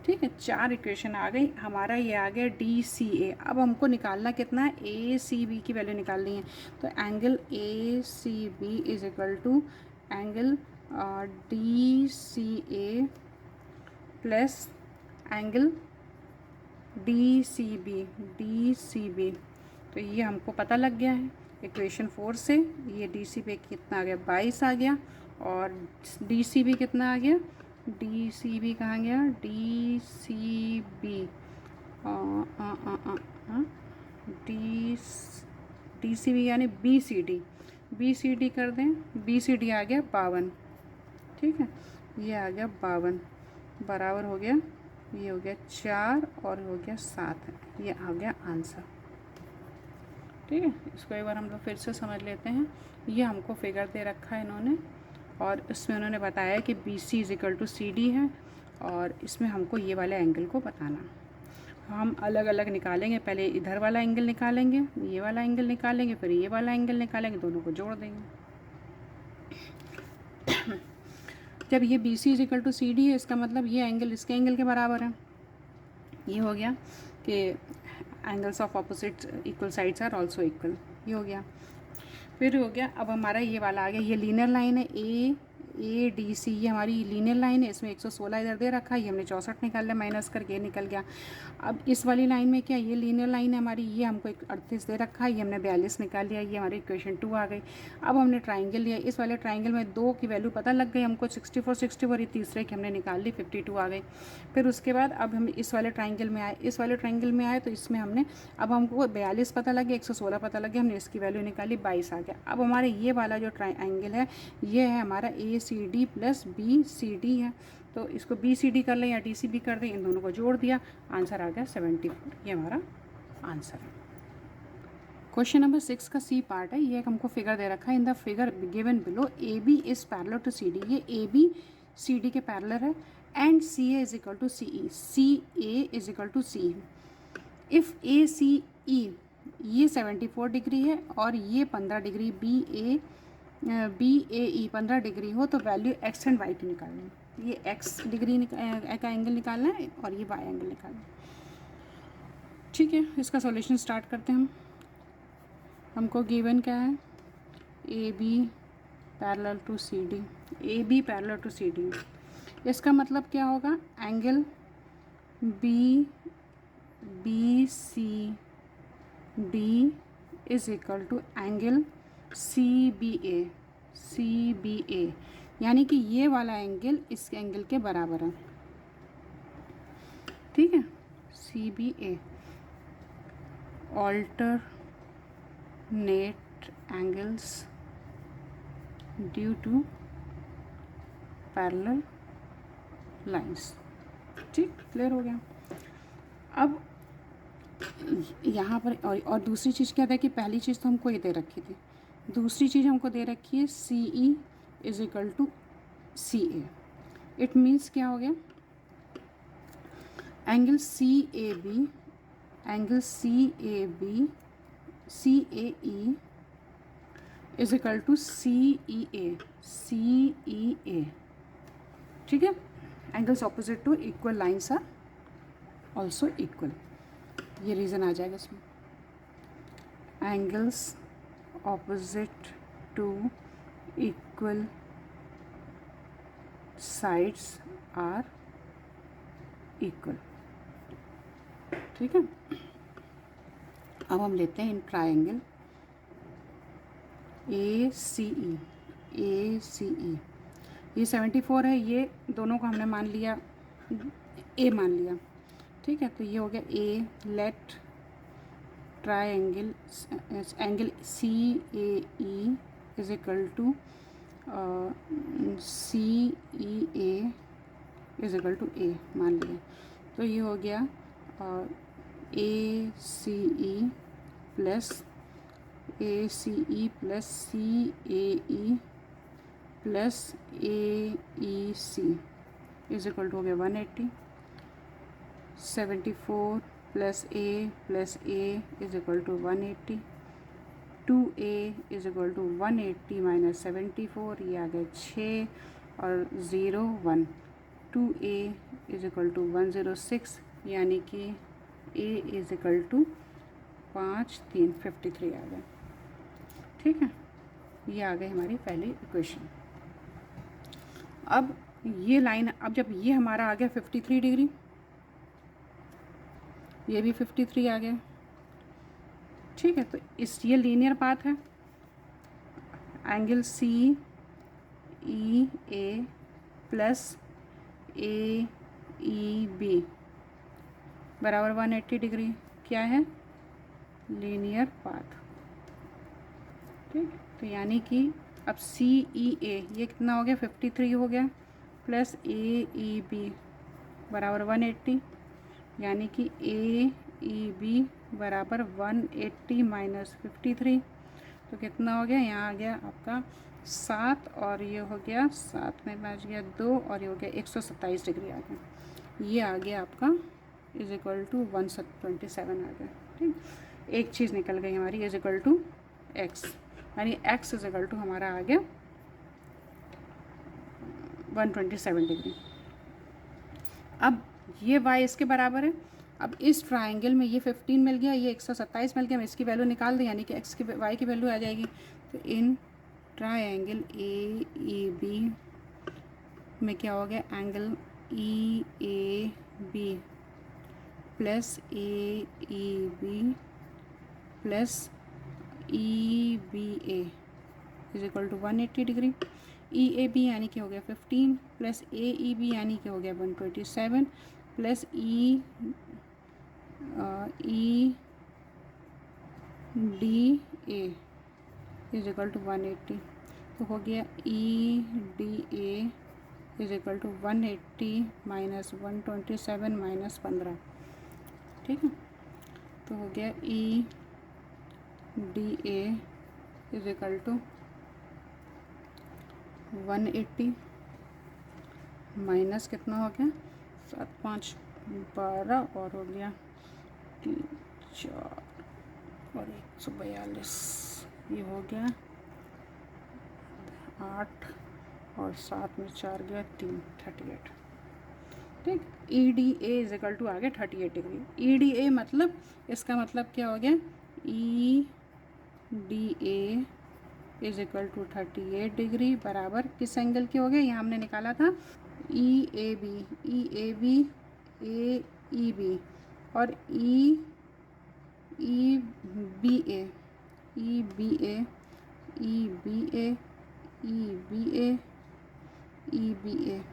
ठीक है, 4 इक्वेशन आ गई, हमारा ये आ गया DCA। अब हमको निकालना कितना है, ACB की वैल्यू निकालनी है, तो angle ACB is equal to angle DCA plus angle DCB, तो ये हमको पता लग गया है इक्वेशन 4 से। ये DCB कितना आ गया 22 आ गया, और DCB कितना आ गया, DCB कहाँ गया, DCB यानी BCD कर दें, BCD आ गया 52। ठीक है, ये आ गया 52 बराबर हो गया, ये हो गया 4 और हो गया 7, ये आ गया आंसर। ठीक है, इसको एक बार हम लोग फिर से समझ लेते हैं। ये हमको फिगर दे रखा है इन्होंने, और इसमें उन्होंने बताया कि BC is equal to CD है, और इसमें हमको ये वाले एंगल को बताना। हम अलग अलग निकालेंगे, पहले इधर वाला एंगल निकालेंगे, ये वाला एंगल निकालेंगे, फिर ये वाला एंगल निकालेंगे, दोनों को जोड़ देंगे। जब ये BC is equal to CD है, इसका मतलब ये एंगल इसके एंगल के बराबर है। ये हो गया कि angles of opposite equal sides are also equal, ये हो गया। फिर हो गया, अब हमारा ये वाला आ गया, ये लीनियर लाइन है ए डी सी, ये हमारी लीनियर लाइन है, इसमें 116 इधर दे रखा है, ये हमने 64 निकाल लिया, माइनस करके ये निकल गया। अब इस वाली लाइन में क्या, ये लीनियर लाइन है हमारी, ये हमको 38 दे रखा है, ये हमने 42 निकाल लिया, ये हमारी इक्वेशन 2 आ गई। अब हमने ट्राइंगल लिया, इस वाले ट्राइंगल में 2 की वैल्यू पता लग गई हमको, 64 ये तीसरे की हमने निकाल ली, 52 आ गई। फिर उसके बाद अब हम इस वाले ट्राइंगल में आए, इस वाले ट्राइंगल में आए तो इसमें हमने, अब हमको 42 पता लग गया, 116 पता लग गया, हमने इसकी वैल्यू निकाली, 22 आ गया। अब हमारे ये वाला जो ट्राइंगल है, ये है हमारा ACD प्लस BCD है, तो इसको BCD कर लें या DCB कर दें, इन दोनों को जोड़ दिया, आंसर आ गया 74, ये हमारा आंसर है। क्वेश्चन नंबर 6 का C पार्ट है, ये एक हमको फिगर दे रखा है, in the figure given below AB is parallel to CD, ये AB CD के पैरेलल है, and CA is equal to CE, CA is equal to CE। If ACE ये 74 डिग्री है और ये 15 डिग्री, BAE 15 डिग्री हो, तो वैल्यू X एंड Y की निकालनी है। ये X डिग्री का एंगल निकालना है और ये Y एंगल निकालना है। ठीक है, इसका सॉल्यूशन स्टार्ट करते हैं हम। हमको गिवन क्या है, AB parallel to CD, AB parallel to CD, इसका मतलब क्या होगा, angle BCD is equal to angle CBA, यानी कि ये वाला एंगल इस एंगल के बराबर है। ठीक है, CBA alternate angles due to parallel lines। ठीक, क्लियर हो गया। अब यहाँ पर और दूसरी चीज़ क्या था कि पहली चीज़ तो हमको ये दे रखी थी, दूसरी चीज़ हमको दे रखी है CE is equal to CA। It means क्या हो गया, angle CAE is equal to CEA। ठीक है, angles opposite to equal lines are also equal, ये रीज़न आ जाएगा इसमें, angles opposite to equal sides are equal. ठीक है, अब हम लेते हैं इन ट्रायंगल ACE, ये 74 है, ये दोनों को हमने मान लिया A मान लिया। ठीक है, तो ये हो गया A, let triangle angle CAE is equal to CEA is equal to A मान लिया, तो ये हो गया ACE plus CAE plus AEC is equal to हो गया 180। 74 plus A is equal to 180। 2A is equal to 180 minus 74, ये आ गया 6 और 0 1। 2A इज इक्वल टू 106, यानी कि A इज इक्वल टू 5 3 53 आ गया। ठीक है, ये आ गई हमारी पहली इक्वेशन। अब ये लाइन, अब जब ये हमारा आ गया 53 डिग्री, ये भी 53 आ गया। ठीक है, तो ये लीनियर पाथ है, एंगल CEA प्लस AEB बराबर 180 डिग्री, क्या है, लीनियर पाथ। ठीक, तो यानी कि अब CEA ये कितना हो गया, 53 हो गया, प्लस AEB बराबर 180, यानी कि AEB बराबर 180 माइनस 53, तो कितना हो गया, यहाँ आ गया आपका 7 और ये हो गया 7 में बच गया 2 और ये हो गया 127 डिग्री आ गया। ये आ गया आपका इज इक्वल टू 127 आ गया। ठीक, एक चीज़ निकल गई हमारी, इज इक्वल टू X, यानी X इज इक्वल टू हमारा आ गया 127 डिग्री। अब ये Y इसके बराबर है, अब इस ट्राइंगल में ये 15 मिल गया, ये 127 मिल गया, हम इसकी वैल्यू निकाल दें, यानी कि एक्स की वाई की वैल्यू आ जाएगी। तो इन ट्राइंगल ए ई बी में क्या हो गया, angle E A B plus A E B plus E B A is equal to 180 degree. E A B यानी कि हो गया 15 प्लस ए ई बी यानी कि हो गया 127 plus E D A is equal to 180। तो हो गया E D A is equal to 180 minus 127 minus 15, ठीक है। तो हो गया E D A is equal to 180 minus कितना हो गया, 7 5 12 और हो गया 3 4 और 142, ये हो गया 8 और 7 में 4 गया 3 38, ठीक। E D A is equal to आ गया 38 डिग्री। ई डी ए मतलब इसका मतलब क्या हो गया, E D A is equal to 38 degree बराबर किस एंगल के हो गए, यहाँ हमने निकाला था ई A B A E B और E B A E B A E B A E B A E B A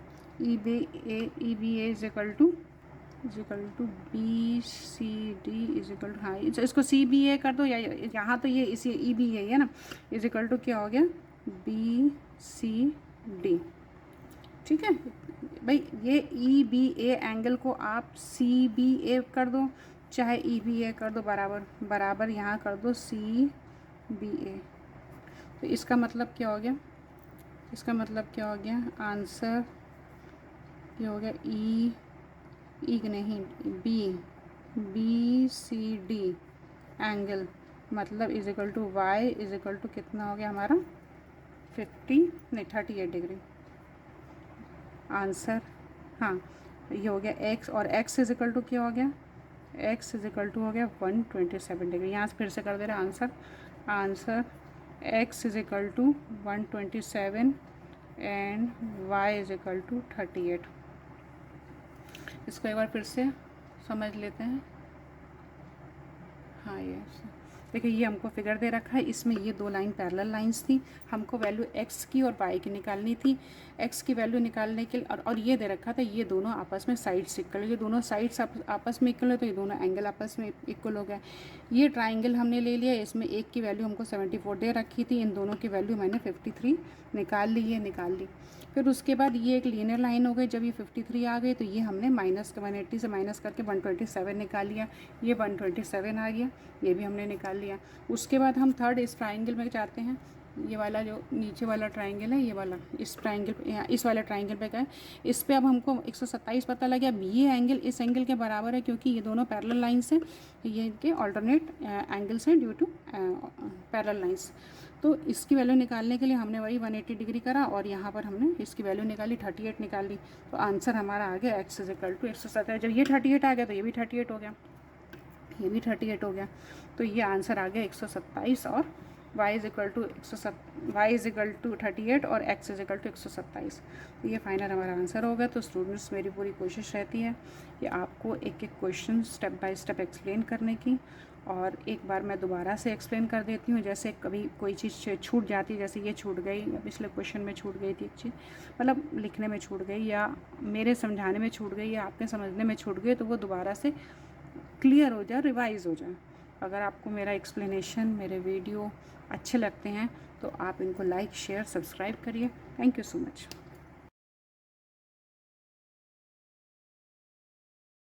E B A is equal to B C D is equal to, हाँ इसको C B ए कर दो, या यहाँ तो ये इसी ई बी ए है ना, इज इक्वल टू क्या हो गया बी सी डी, ठीक है भाई। ये ई बी ए एंगल को आप सी बी ए कर दो चाहे ई बी ए कर दो, बराबर बराबर यहाँ कर दो सी बी ए। तो इसका मतलब क्या हो गया, इसका मतलब क्या हो गया, आंसर क्या हो गया, ई नहीं बी सी डी एंगल मतलब is equal to Y is equal to कितना हो गया हमारा 38 डिग्री आंसर। हाँ ये हो गया एक्स, और एक्स इज इक्वल टू क्या हो गया, एक्स इज इक्वल टू हो गया 127 डिग्री। यहाँ से फिर से कर दे रहे answer X is equal to 127 and Y is equal to 38। इसको एक बार फिर से समझ लेते हैं। हाँ ये देखिए, ये हमको फिगर दे रखा है, इसमें ये दो लाइन पैरेलल लाइंस थी, हमको वैल्यू एक्स की और वाई की निकालनी थी। एक्स की वैल्यू निकालने के लिए और ये दे रखा था ये दोनों आपस में साइड्स इक्वल, ये दोनों साइड्स आपस में इक्वल है, तो ये दोनों एंगल आपस में इक्वल हो गया। ये ट्राइंगल हमने ले लिया, इसमें एक की वैल्यू हमको 74 दे रखी थी, इन दोनों की वैल्यू मैंने 53 निकाल ली। फिर उसके बाद ये एक लीनियर लाइन हो गई, जब ये 53 आ गई तो ये हमने माइनस 180 से माइनस करके 127 निकाल लिया, ये 127 आ गया, ये भी हमने निकाल लिया। उसके बाद हम थर्ड इस ट्राइंगल में चाहते हैं, ये वाला जो नीचे वाला ट्राइंगल है, ये वाला इस ट्राइंगल यहाँ इस वाले ट्राइंगल पे का है, इस पे अब हमको 127 पता लगा। अब ये एंगल इस एंगल के बराबर है क्योंकि ये दोनों पैरेलल लाइंस हैं, ये इनके ऑल्टरनेट एंगल्स हैं ड्यू टू पैरेलल लाइंस। तो इसकी वैल्यू निकालने के लिए हमने वही 180 डिग्री करा और यहाँ पर हमने इसकी वैल्यू निकाली 38 निकाल ली। तो आंसर हमारा आ गया एक्स इज इक्वल टू 127। जब ये 38 आ गया तो ये भी 38 हो गया, ये भी 38 हो गया, तो ये आंसर आ गया 127 और y इज इक्वल टू 38 और x इज इक्वल टू 127। तो ये फाइनल हमारा आंसर होगा। तो स्टूडेंट्स मेरी पूरी कोशिश रहती है कि आपको एक एक question step by step explain करने की, और एक बार मैं दोबारा से एक्सप्लेन कर देती हूँ। जैसे कभी कोई चीज़ छूट जाती है, जैसे ये छूट गई या पिछले क्वेश्चन में छूट गई थी एक चीज़, मतलब लिखने में छूट गई या मेरे समझाने में छूट गई या आपने समझने में छूट गई, तो वो दोबारा से क्लियर हो जाए, रिवाइज हो जाए। अगर आपको मेरा एक्सप्लेनेशन, मेरे वीडियो अच्छे लगते हैं तो आप इनको लाइक, शेयर, सब्सक्राइब करिए। Thank you so much.